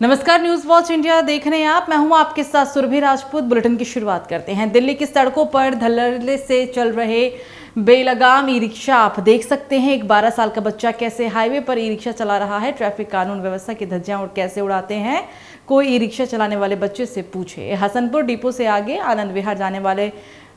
नमस्कार, news watch India देख रहे हैं आप। मैं हूं आपके साथ सुरभि राजपूत। बुलेटिन की शुरुआत करते हैं। दिल्ली की सड़कों पर धड़ल्ले से चल रहे बेलगाम ई रिक्शा। आप देख सकते हैं एक 12 साल का बच्चा कैसे हाईवे पर ई रिक्शा चला रहा है। ट्रैफिक कानून व्यवस्था की धज्जियां और कैसे उड़ाते हैं। कोई ई रिक्शा चलाने वाले बच्चे से पूछे। हसनपुर डिपो से आगे आनंद विहार जाने वाले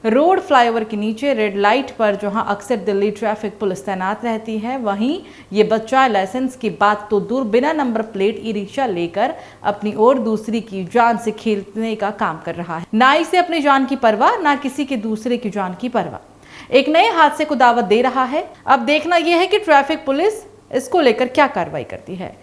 रोड फ्लाईओवर के नीचे रेड लाइट पर जहां अक्सर दिल्ली ट्रैफिक पुलिस तैनात रहती है, वहीं ये बच्चा लाइसेंस की बात तो दूर बिना नंबर प्लेट ई रिक्शा लेकर अपनी और दूसरी की जान से खेलने का काम कर रहा है। ना इसे अपनी जान की परवाह, ना किसी के दूसरे की जान की परवाह। एक नए हादसे को दावत दे रहा है। अब देखना यह है कि ट्रैफिक पुलिस इसको लेकर क्या कार्रवाई करती है।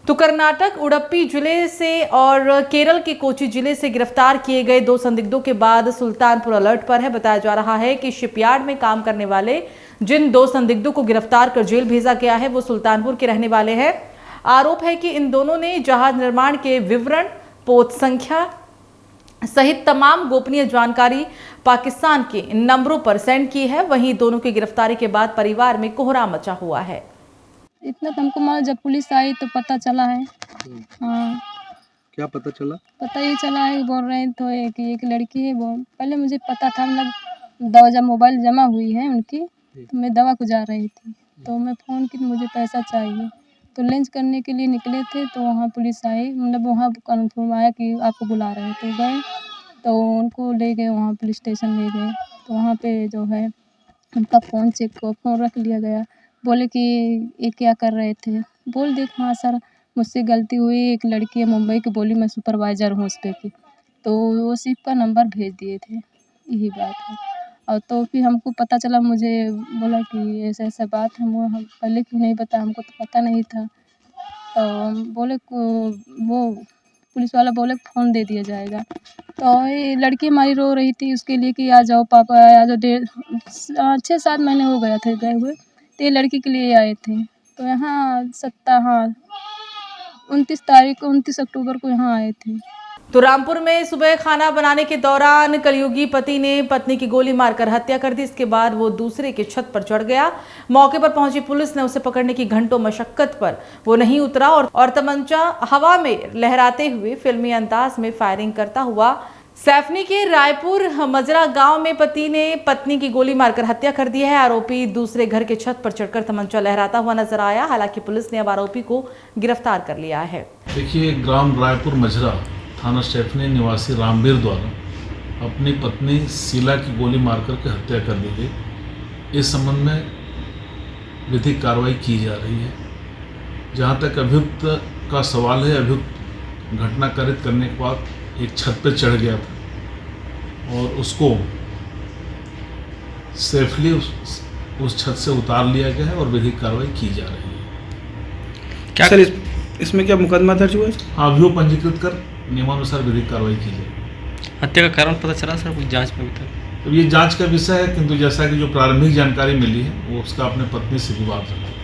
तो कर्नाटक उडुपी जिले से और केरल के कोची जिले से गिरफ्तार किए गए 2 संदिग्धों के बाद सुल्तानपुर अलर्ट पर है। बताया जा रहा है कि शिपयार्ड में काम करने वाले जिन 2 संदिग्धों को गिरफ्तार कर जेल भेजा गया है वो सुल्तानपुर के रहने वाले हैं। आरोप है कि इन दोनों ने जहाज निर्माण के विवरण, पोत संख्या सहित तमाम गोपनीय जानकारी पाकिस्तान के इन नंबरों पर सेंड की है। वहीं दोनों की गिरफ्तारी के बाद परिवार में कोहराम मचा हुआ है। इतना तो हमको मालूम, जब पुलिस आई तो पता चला है। हाँ, क्या पता चला? पता ये चला है, बोल रहे थे तो कि एक लड़की है। वो पहले मुझे पता था, मतलब दवा जब मोबाइल जमा हुई है उनकी, तो मैं दवा को जा रही थी, तो मैं फ़ोन की मुझे पैसा चाहिए, तो लंच करने के लिए निकले थे, तो वहाँ पुलिस आई, मतलब वहाँ कन्फर्म आया कि आपको बुला रहे हैं, तो गए, तो उनको ले गए वहाँ पुलिस स्टेशन ले गए। तो वहाँ पे जो है उनका फ़ोन फ़ोन रख लिया गया। बोले कि ये क्या कर रहे थे? बोल दिए हाँ सर, मुझसे गलती हुई, एक लड़की है मुंबई की, बोली मैं सुपरवाइज़र हूँ उस पे की, तो वो शिप का नंबर भेज दिए थे, यही बात है। और तो फिर हमको पता चला, मुझे बोला कि ऐसा-ऐसा बात है। हम पहले क्यों नहीं बताया, हमको तो पता नहीं था। तो हम बोले को वो पुलिस वाला बोले फ़ोन दे दिया जाएगा। तो ये लड़की हमारी रो रही थी उसके लिए कि आ जाओ पापा, आ जाओ। 6-7 महीने हो गया थे गए हुए, तो ये लड़की के लिए आए थे। तो यहाँ 29 अक्टूबर को यहाँ आए थे। तो रामपुर में सुबह खाना बनाने के दौरान कलयुगी पति ने पत्नी की गोली मारकर हत्या कर दी। इसके बाद वो दूसरे की छत पर चढ़ गया। मौके पर पहुंची पुलिस ने उसे पकड़ने की घंटों मशक्कत पर वो नहीं उतरा और तमंचा हवा में लहराते हुए फिल्मी अंदाज में फायरिंग करता हुआ सैफनी के रायपुर मजरा गांव में पति ने पत्नी की गोली मारकर हत्या कर दी है। आरोपी दूसरे घर के छत पर चढ़कर तमंचा लहराता हुआ नजर आया। हालांकि पुलिस ने अब आरोपी को गिरफ्तार कर लिया है। देखिए, ग्राम रायपुर मजरा थाना स्टेफनी निवासी रामवीर द्वारा अपनी पत्नी शीला की गोली मारकर के हत्या कर दी गई। इस संबंध में विधिक कार्रवाई की जा रही है। जहां तक अभियुक्त का सवाल है, अभियुक्त घटना कारित करने के बाद एक छत पर चढ़ गया था और उसको सेफली उस छत से उतार लिया गया है और विधिक कार्रवाई की जा रही है। क्या सर इसमें क्या मुकदमा दर्ज हुआ है? हाँ, अभियोग पंजीकृत कर नियमानुसार विधिक कार्रवाई की जाएगी। हत्या का कारण पता चला सर, कुछ जांच में अभी तक? तो ये जांच का विषय है, किंतु जैसा कि जो प्रारंभिक जानकारी मिली है वो उसका अपने पत्नी से विवाद रहा।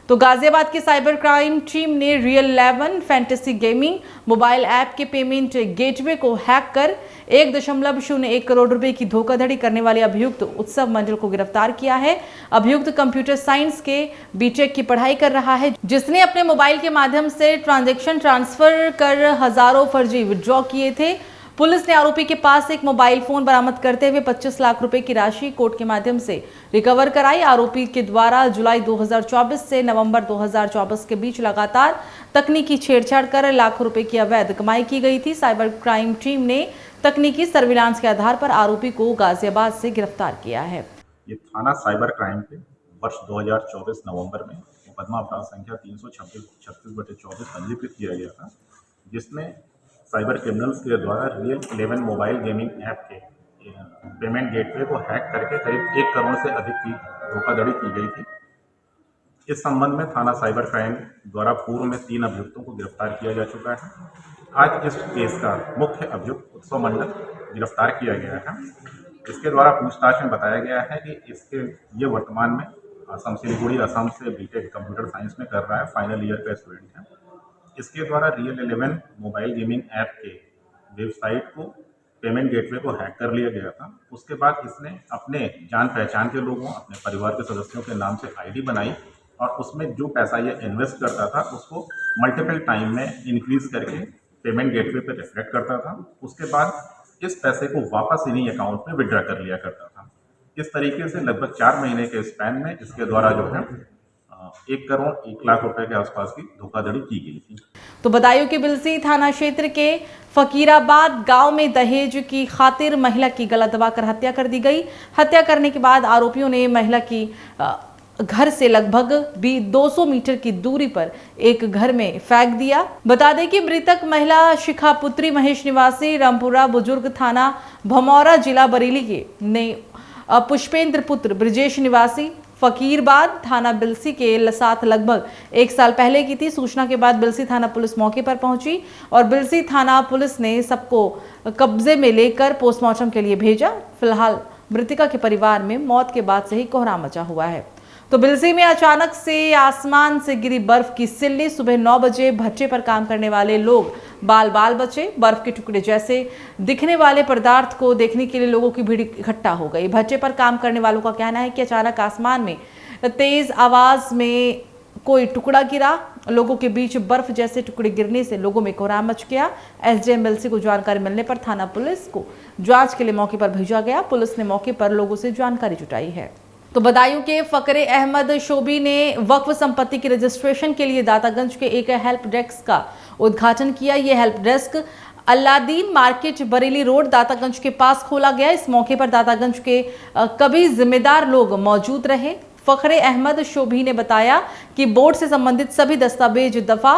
तो गाजियाबाद की साइबर क्राइम टीम ने real 11 fantasy gaming mobile app के पेमेंट गेटवे को हैक कर 1.01 करोड़ रुपए की धोखाधड़ी करने वाले अभियुक्त उत्सव मंडल को गिरफ्तार किया है। अभियुक्त कंप्यूटर साइंस के बीटेक की पढ़ाई कर रहा है, जिसने अपने मोबाइल के माध्यम से ट्रांजैक्शन ट्रांसफर कर हजारों फर्जी विड्रॉ किए थे। पुलिस ने आरोपी के पास से एक मोबाइल फोन बरामद करते हुए 25 लाख रुपए की राशि कोर्ट के माध्यम से रिकवर कराई। आरोपी के द्वारा जुलाई 2024 से नवंबर 2024 के बीच लगातार तकनीकी छेड़छाड़ कर लाखों रुपए की अवैध कमाई की गई थी। साइबर क्राइम टीम ने तकनीकी सर्विलांस के आधार पर आरोपी को गाजियाबाद से गिरफ्तार किया है। ये थाना साइबर क्राइम के वर्ष 2024 नवंबर में मुकदमा अपराध संख्या 336/24 पंजीकृत किया गया था, जिसमें साइबर क्रिमिनल्स के द्वारा रियल 11 मोबाइल गेमिंग ऐप के पेमेंट गेटवे को हैक करके करीब 1 करोड़ से अधिक की धोखाधड़ी की गई थी। इस संबंध में थाना साइबर क्राइम द्वारा पूर्व में 3 अभियुक्तों को गिरफ्तार किया जा चुका है। आज इस केस का मुख्य अभियुक्त उत्सव मंडल गिरफ्तार किया गया है। इसके द्वारा पूछताछ में बताया गया है कि ये वर्तमान में असम सिलीगुड़ी असम से बीटेक कंप्यूटर साइंस में कर रहा है, फाइनल ईयर का स्टूडेंट है। इसके द्वारा रियल 11 मोबाइल गेमिंग ऐप के वेबसाइट को पेमेंट गेटवे को हैक कर लिया गया था। उसके बाद इसने अपने जान पहचान के लोगों, अपने परिवार के सदस्यों के नाम से आईडी बनाई और उसमें जो पैसा ये इन्वेस्ट करता था उसको मल्टीपल टाइम में इंक्रीज करके पेमेंट गेटवे पे रिफ्लेक्ट करता था। उसके बाद इस पैसे को वापस इन्हीं अकाउंट में विड्रॉ कर लिया करता था। इस तरीके से लगभग 4 महीने के स्पैन में इसके द्वारा जो है 1 करोड़ 1 लाख रुपए के आसपास की धोखाधड़ी की गई थी। तो बदायूं के बिलसी थाना क्षेत्र के फकीराबाद गांव में दहेज की खातिर महिला की गला दबाकर हत्या कर दी गई। हत्या करने के बाद आरोपियों ने महिला की घर से लगभग भी 200 मीटर की दूरी पर एक घर में फेंक दिया। बता दें कि मृतक महिला शिखा पुत्री महेश निवासी रामपुरा बुजुर्ग थाना भमौरा जिला बरेली के ने पुष्पेंद्र पुत्र ब्रजेश निवासी फकीरबाद थाना बिलसी के साथ लगभग 1 साल पहले की थी। सूचना के बाद बिलसी थाना पुलिस मौके पर पहुंची और बिलसी थाना पुलिस ने सबको कब्जे में लेकर पोस्टमार्टम के लिए भेजा। फिलहाल मृतिका के परिवार में मौत के बाद से ही कोहराम मचा हुआ है। तो बिलसी में अचानक से आसमान से गिरी बर्फ की सिल्ली। सुबह 9 बजे भट्टे पर काम करने वाले लोग बाल बाल बचे। बर्फ के टुकड़े जैसे दिखने वाले पदार्थ को देखने के लिए लोगों की भीड़ इकट्ठा हो गई। भट्टे पर काम करने वालों का कहना है कि अचानक आसमान में तेज आवाज में कोई टुकड़ा गिरा। लोगों के बीच बर्फ जैसे टुकड़े गिरने से लोगों में कोहराम मच गया। एसडीएम बिलसी को जानकारी मिलने पर थाना पुलिस को जांच के लिए मौके पर भेजा गया। पुलिस ने मौके पर लोगों से जानकारी जुटाई है। तो बदायूं के फकरे अहमद शोबी ने वक्फ संपत्ति की रजिस्ट्रेशन के लिए दातागंज के एक हेल्प डेस्क का उद्घाटन किया। यह help desk Aladdin market Bareilly road Dataganj के पास खोला गया। इस मौके पर दातागंज के कभी जिम्मेदार लोग मौजूद रहे। फखरे अहमद शोभी ने बताया कि बोर्ड से संबंधित सभी दस्तावेज दफा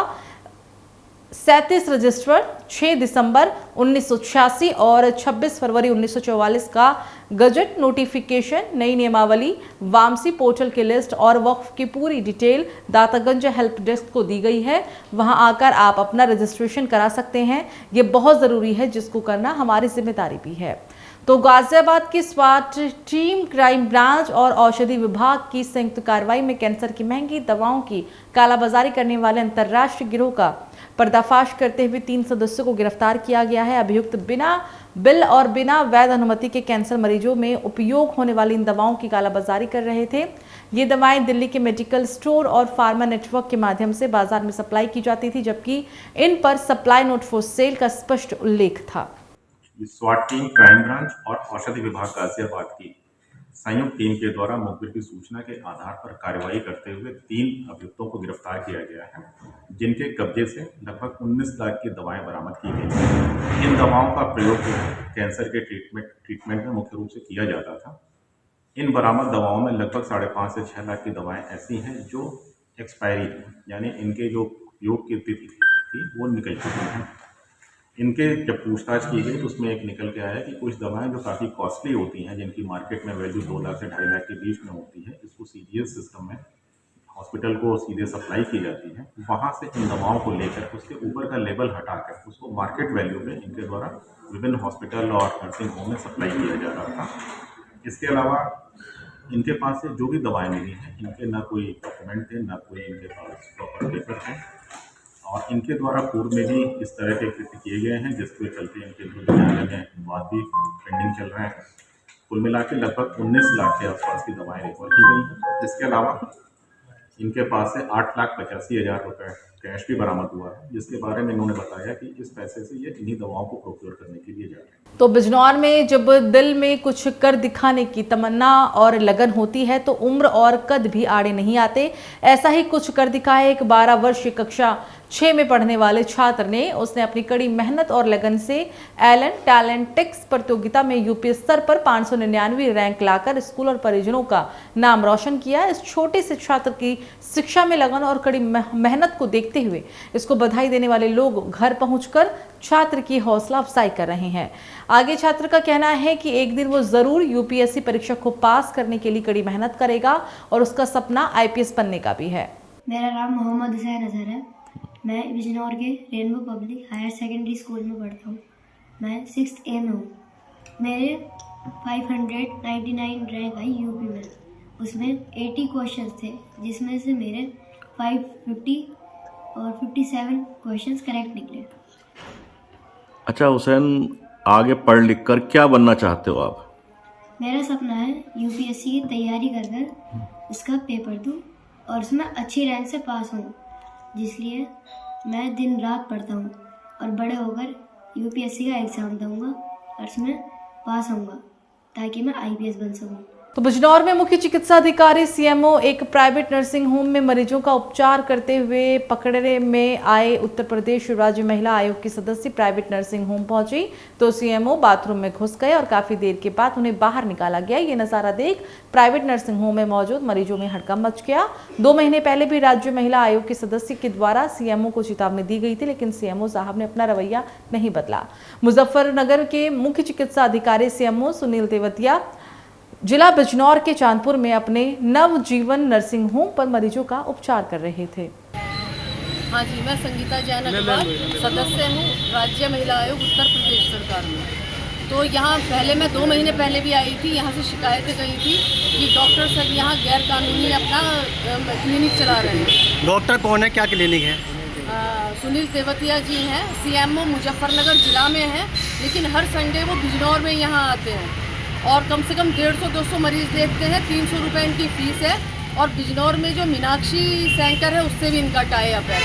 37 रजिस्टर 6 दिसंबर 1986 और 26 फरवरी 1944 का गजट नोटिफिकेशन, नई नियमावली, वामसी पोर्टल की लिस्ट और वक्फ की पूरी डिटेल दातागंज हेल्प डेस्क को दी गई है। वहां आकर आप अपना रजिस्ट्रेशन करा सकते हैं। ये बहुत ज़रूरी है, जिसको करना हमारी जिम्मेदारी भी है। तो गाजियाबाद की स्वाट टीम, क्राइम ब्रांच और औषधि विभाग की संयुक्त कार्रवाई में कैंसर की महंगी दवाओं की कालाबाजारी करने वाले अंतर्राष्ट्रीय गिरोह का पर्दाफाश करते हुए 3 सदस्यों को गिरफ्तार किया गया है। अभियुक्त बिना बिल और बिना वैध अनुमति के कैंसर मरीजों में उपयोग होने वाली इन दवाओं की कालाबाजारी कर रहे थे। ये दवाएं दिल्ली के मेडिकल स्टोर और फार्मा नेटवर्क के माध्यम से बाजार में सप्लाई की जाती थी, जबकि इन पर सप्लाई नोट फॉर सेल का स्पष्ट उल्लेख था। स्वाट टीम, क्राइम ब्रांच और औषधि विभाग गाजियाबाद की संयुक्त टीम के द्वारा मुखबिर की सूचना के आधार पर कार्रवाई करते हुए 3 अभियुक्तों को गिरफ्तार किया गया है, जिनके कब्जे से लगभग 19 लाख की दवाएं बरामद की गई हैं। इन दवाओं का प्रयोग कैंसर के ट्रीटमेंट में मुख्य रूप से किया जाता था। इन बरामद दवाओं में लगभग 5.5 से 6 लाख की दवाएं ऐसी हैं जो एक्सपायरी हैं, यानी इनके जो उपयोग की तिथि थी वो निकल चुकी हैं। इनके जब पूछताछ की गई तो उसमें एक निकल के आया कि कुछ दवाएं जो काफ़ी कॉस्टली होती हैं, जिनकी मार्केट में वैल्यू 2 लाख से 2.5 लाख के बीच में होती है, इसको सीडीएस सिस्टम में हॉस्पिटल को सीधे सप्लाई की जाती है। वहाँ से इन दवाओं को लेकर उसके ऊपर का लेबल हटाकर उसको मार्केट वैल्यू में इनके द्वारा विभिन्न हॉस्पिटल और नर्सिंग होम में सप्लाई किया जा रहा था। इसके अलावा इनके पास से जो भी दवाएँ मिली हैं, इनके ना कोई डॉक्यूमेंट थे, ना कोई इनके पास प्रॉपर पेपर थे, और इनके द्वारा पूर्व में भी इस तरह के कृत्य किए गए हैं, जिसके चलते इनके विरुद्ध न्यायालय में वाद भी पेंडिंग चल रहे हैं। कुल मिला के लगभग 19 लाख के आसपास की दवाएं रिकवर की गई हैं। इसके अलावा इनके पास से 8,85,000 रुपये कैश भी बरामद हुआ है, जिसके बारे में इन्होंने बताया कि इस पैसे से ये इन्हीं दवाओं को प्रोक्योर करने के लिए जा रहे हैं। तो बिजनौर में जब दिल में कुछ कर दिखाने की तमन्ना और लगन होती है तो उम्र और कद भी आड़े नहीं आते। ऐसा ही कुछ कर दिखाया एक 12 वर्षीय कक्षा 6 में पढ़ने वाले छात्र ने। उसने अपनी कड़ी मेहनत और लगन से एलन टैलेंटिक्स प्रतियोगिता में यूपी स्तर पर 599 रैंक लाकर स्कूल और परिजनों का नाम रोशन किया। इस छोटे से छात्र की शिक्षा में लगन और कड़ी मेहनत को देखते हुए इसको बधाई देने वाले लोग घर पहुंचकर छात्र की हौसला अफजाई कर रहे हैं। आगे छात्र का कहना है कि एक दिन वो जरूर यूपीएससी परीक्षा को पास करने के लिए कड़ी मेहनत करेगा और उसका सपना आईपीएस बनने का भी है। मेरा नाम मोहम्मद हुसैन अजहर है। मैं बिजनौर के rainbow public higher secondary school में पढ़ता हूँ। मैं 6th A में हूँ। मेरे 599 रैंक आई यूपी में। उसमें 80 क्वेश्चंस थे, जिसमें से मेरे 550 और 57 क्वेश्चंस करेक्ट निकले। अच्छा हुसैन, आगे पढ़ लिख कर क्या बनना चाहते हो आप? मेरा सपना है यूपीएससी की तैयारी कर उसका पेपर दूँ और उसमें अच्छी रैंक से पास हूँ, जिसलिए मैं दिन रात पढ़ता हूँ और बड़े होकर यूपीएससी का एग्ज़ाम दूँगा और उसमें पास होऊंगा ताकि मैं आईपीएस बन सकूँ। तो बिजनौर में मुख्य चिकित्सा अधिकारी सीएमओ एक प्राइवेट नर्सिंग होम में मरीजों का उपचार करते हुए पकड़ने में आए उत्तर प्रदेश राज्य महिला आयोग की सदस्य प्राइवेट नर्सिंग होम पहुंची तो सीएमओ बाथरूम में घुस गए और काफी देर के बाद उन्हें बाहर निकाला गया। ये नजारा देख प्राइवेट नर्सिंग होम में मौजूद मरीजों में हड़कंप मच गया। 2 महीने पहले भी राज्य महिला आयोग के सदस्य के द्वारा सीएमओ को चेतावनी दी गई थी, लेकिन सीएमओ साहब ने अपना रवैया नहीं बदला। मुजफ्फरनगर के मुख्य चिकित्सा अधिकारी सीएमओ सुनील तेवतिया जिला बिजनौर के चांदपुर में अपने नवजीवन नर्सिंग होम पर मरीजों का उपचार कर रहे थे। हाँ जी, मैं संगीता जैन अग्रवाल सदस्य हूँ राज्य महिला आयोग उत्तर प्रदेश सरकार में। तो यहाँ पहले मैं 2 महीने पहले भी आई थी, यहाँ से शिकायतें गई थी कि डॉक्टर सब यहाँ गैर कानूनी अपना क्लिनिक चला रहे हैं। डॉक्टर कौन है, क्या क्लिनिक है? सुनील तेवतिया जी हैं, सीएमओ मुजफ्फरनगर जिला में हैं, लेकिन हर संडे वो बिजनौर में यहाँ आते हैं और कम से कम 150-200 मरीज देखते हैं। 300 रुपये इनकी फीस है और बिजनौर में जो मीनाक्षी सेंटर है उससे भी इनका टाई अप है।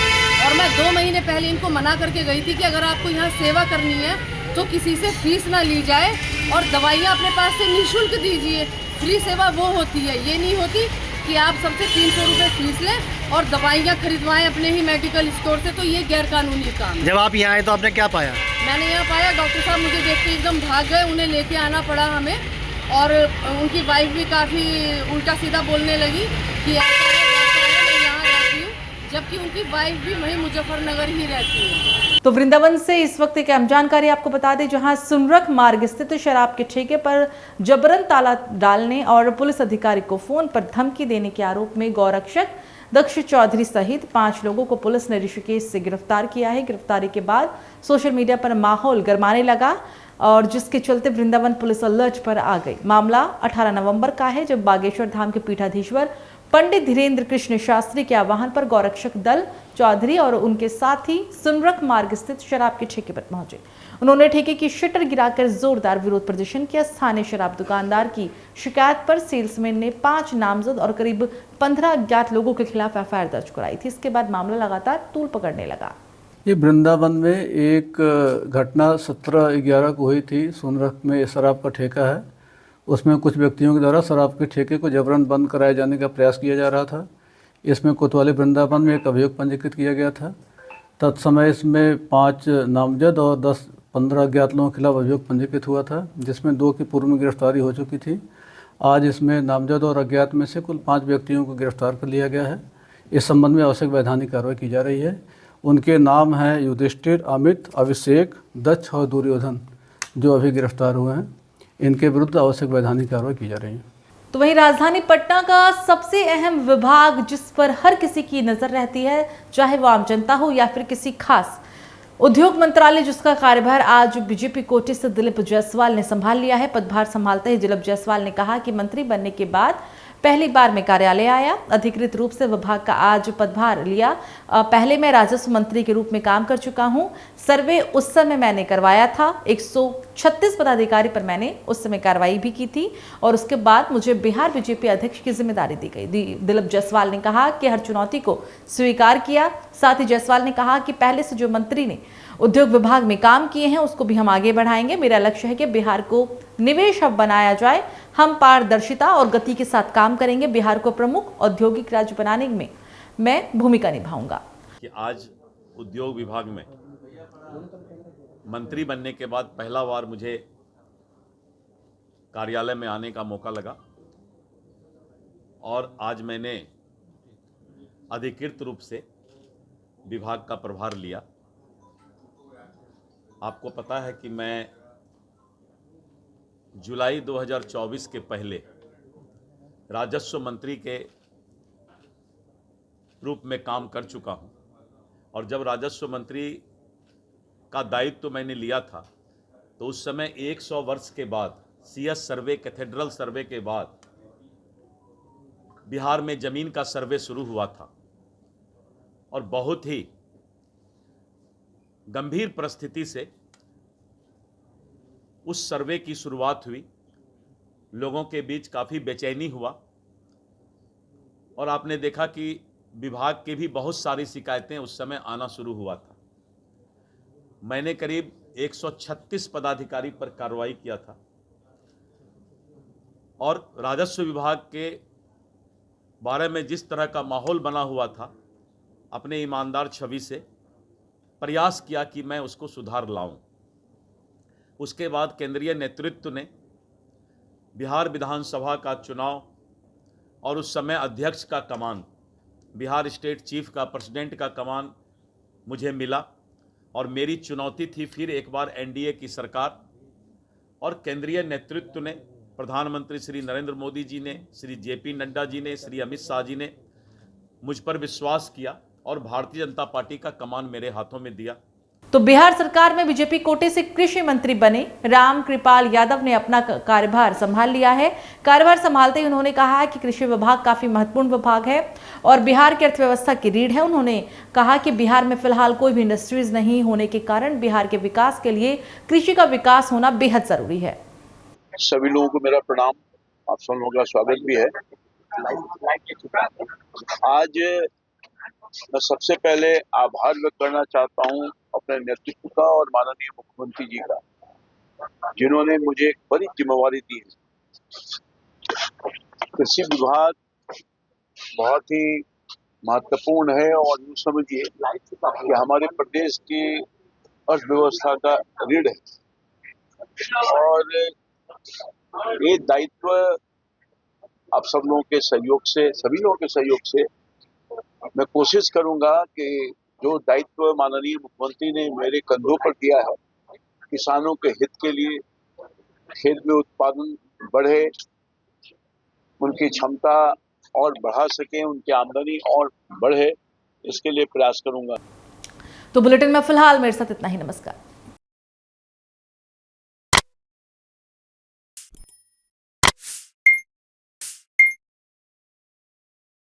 और मैं 2 महीने पहले इनको मना करके गई थी कि अगर आपको यहाँ सेवा करनी है तो किसी से फीस ना ली जाए और दवाइयाँ अपने पास से निःशुल्क दीजिए। फ्री सेवा वो होती है, ये नहीं होती कि आप सबसे 300 रुपये फीस लें और दवाइयाँ खरीदवाएं अपने ही मेडिकल स्टोर से, तो ये गैरकानूनी काम है। जब आप यहाँ आए तो आपने क्या पाया? मैंने यहाँ पाया डॉक्टर साहब मुझे देख के एकदम भाग गए, उन्हें लेके आना पड़ा हमें। और उनकी वाइफ भी काफ़ी उल्टा सीधा बोलने लगी कि ऐसा है वैसा है, मैं यहाँ रहती हूँ, जबकि उनकी वाइफ भी वहीं मुजफ्फरनगर ही रहती है। तो वृंदावन से इस वक्त एक अहम जानकारी आपको बता दें, जहां सुनरख मार्ग स्थित शराब के ठेके पर जबरन ताला डालने और पुलिस अधिकारी को फोन पर धमकी देने के आरोप में गौरक्षक दक्ष चौधरी सहित 5 लोगों को पुलिस ने ऋषिकेश से गिरफ्तार किया है। गिरफ्तारी के बाद सोशल मीडिया पर माहौल गरमाने लगा और जिसके चलते वृंदावन पुलिस अलर्ट पर आ गई। मामला 18 नवंबर का है, जब बागेश्वर धाम के पीठाधीश्वर पंडित धीरेन्द्र कृष्ण शास्त्री के आह्वान पर गौरक्षक दल चौधरी और उनके साथी सुनरख मार्ग स्थित शराब के ठेके पर पहुंचे। उन्होंने ठेके की शटर गिराकर जोरदार विरोध प्रदर्शन किया। स्थानीय शराब दुकानदार की शिकायत पर सेल्समैन ने 5 नामजद और करीब 15 अज्ञात लोगों के खिलाफ एफआईआर दर्ज कराई थी। इसके बाद मामला लगातार तूल पकड़ने लगा। ये वृंदावन में एक घटना 17/11 को हुई थी। सुनरख में शराब का ठेका है, उसमें कुछ व्यक्तियों के द्वारा शराब के ठेके को जबरन बंद कराए जाने का प्रयास किया जा रहा था। इसमें कोतवाली वृंदावन में एक अभियोग पंजीकृत किया गया था। तत्समय इसमें 5 नामजद और 10-15 अज्ञात लोगों के खिलाफ अभियोग पंजीकृत हुआ था, जिसमें 2 की पूर्व में गिरफ्तारी हो चुकी थी। आज इसमें नामजद और अज्ञात में से कुल 5 व्यक्तियों को गिरफ्तार कर लिया गया है। इस संबंध में आवश्यक वैधानिक कार्रवाई की जा रही है। उनके नाम हैं युधिष्ठिर, अमित, अभिषेक, दक्ष और दुर्योधन, जो अभी गिरफ्तार हुए हैं। इनके विरुद्ध आवश्यक वैधानिक कार्रवाई की जा रही है। तो वहीं राजधानी पटना का सबसे अहम विभाग जिस पर हर किसी की नजर रहती है, चाहे वो आम जनता हो या फिर किसी खास उद्योग मंत्रालय, जिसका कार्यभार आज बीजेपी कोटे से दिलीप जायसवाल ने संभाल लिया है। पदभार संभालते ही दिलीप जायसवाल ने कहा कि मंत्री बनने के बाद पहली बार मैं कार्यालय आया, अधिकृत रूप से विभाग का आज पदभार लिया। पहले मैं राजस्व मंत्री के रूप में काम कर चुका हूं। सर्वे उस समय मैंने करवाया था, 136 पदाधिकारी पर मैंने उस समय कार्रवाई भी की थी और उसके बाद मुझे बिहार बीजेपी अध्यक्ष की जिम्मेदारी दी गई। दिलीप जायसवाल ने कहा कि हर चुनौती को स्वीकार किया। साथ ही जायसवाल ने कहा कि पहले से जो मंत्री ने उद्योग विभाग में काम किए हैं उसको भी हम आगे बढ़ाएंगे। मेरा लक्ष्य है कि बिहार को निवेश हब बनाया जाए। हम पारदर्शिता और गति के साथ काम करेंगे। बिहार को प्रमुख औद्योगिक राज्य बनाने में मैं भूमिका निभाऊंगा। कि आज उद्योग विभाग में मंत्री बनने के बाद पहला बार मुझे कार्यालय में आने का मौका लगा और आज मैंने अधिकृत रूप से विभाग का प्रभार लिया। आपको पता है कि मैं जुलाई 2024 के पहले राजस्व मंत्री के रूप में काम कर चुका हूं और जब राजस्व मंत्री का दायित्व मैंने लिया था तो उस समय 100 वर्ष के बाद सीएस सर्वे, कैथेड्रल सर्वे के बाद बिहार में ज़मीन का सर्वे शुरू हुआ था और बहुत ही गंभीर परिस्थिति से उस सर्वे की शुरुआत हुई। लोगों के बीच काफ़ी बेचैनी हुआ और आपने देखा कि विभाग के भी बहुत सारी शिकायतें उस समय आना शुरू हुआ था। मैंने करीब 136 पदाधिकारी पर कार्रवाई किया था और राजस्व विभाग के बारे में जिस तरह का माहौल बना हुआ था, अपने ईमानदार छवि से प्रयास किया कि मैं उसको सुधार लाऊं। उसके बाद केंद्रीय नेतृत्व ने बिहार विधानसभा का चुनाव और उस समय अध्यक्ष का कमान, बिहार स्टेट चीफ का, प्रेसिडेंट का कमान मुझे मिला और मेरी चुनौती थी फिर एक बार एनडीए की सरकार और केंद्रीय नेतृत्व ने, प्रधानमंत्री श्री नरेंद्र मोदी जी ने, श्री जेपी नड्डा जी ने, श्री अमित शाह जी ने मुझ पर विश्वास किया और भारतीय जनता पार्टी का कमान मेरे हाथों में दिया। तो बिहार सरकार में बीजेपी कोटे से कृषि मंत्री बने राम कृपाल यादव ने अपना कार्यभार संभाल लिया है। कार्यभार संभालते ही उन्होंने कहा कि कृषि विभाग काफी महत्वपूर्ण विभाग है और बिहार की अर्थव्यवस्था की रीढ़ है। उन्होंने कहा कि बिहार में फिलहाल कोई भी इंडस्ट्रीज नहीं होने के कारण बिहार के विकास के लिए कृषि का विकास होना बेहद जरूरी है। सभी लोगों को मेरा प्रणाम, आप सब लोगों का स्वागत भी है। आज मैं सबसे पहले आभार व्यक्त करना चाहता हूं अपने नेतृत्व का और माननीय मुख्यमंत्री जी का, जिन्होंने मुझे एक बड़ी जिम्मेवारी दी है। कृषि विभाग बहुत ही महत्वपूर्ण है और यूँ समझिए कि हमारे प्रदेश की अर्थव्यवस्था का रीढ़ है और ये दायित्व आप सब लोगों के सहयोग से, सभी लोगों के सहयोग से मैं कोशिश करूंगा कि जो दायित्व माननीय मुख्यमंत्री ने मेरे कंधों पर दिया है, किसानों के हित के लिए, खेत में उत्पादन बढ़े, उनकी क्षमता और बढ़ा सके, उनकी आमदनी और बढ़े, इसके लिए प्रयास करूंगा। तो बुलेटिन में फिलहाल मेरे साथ इतना ही। नमस्कार।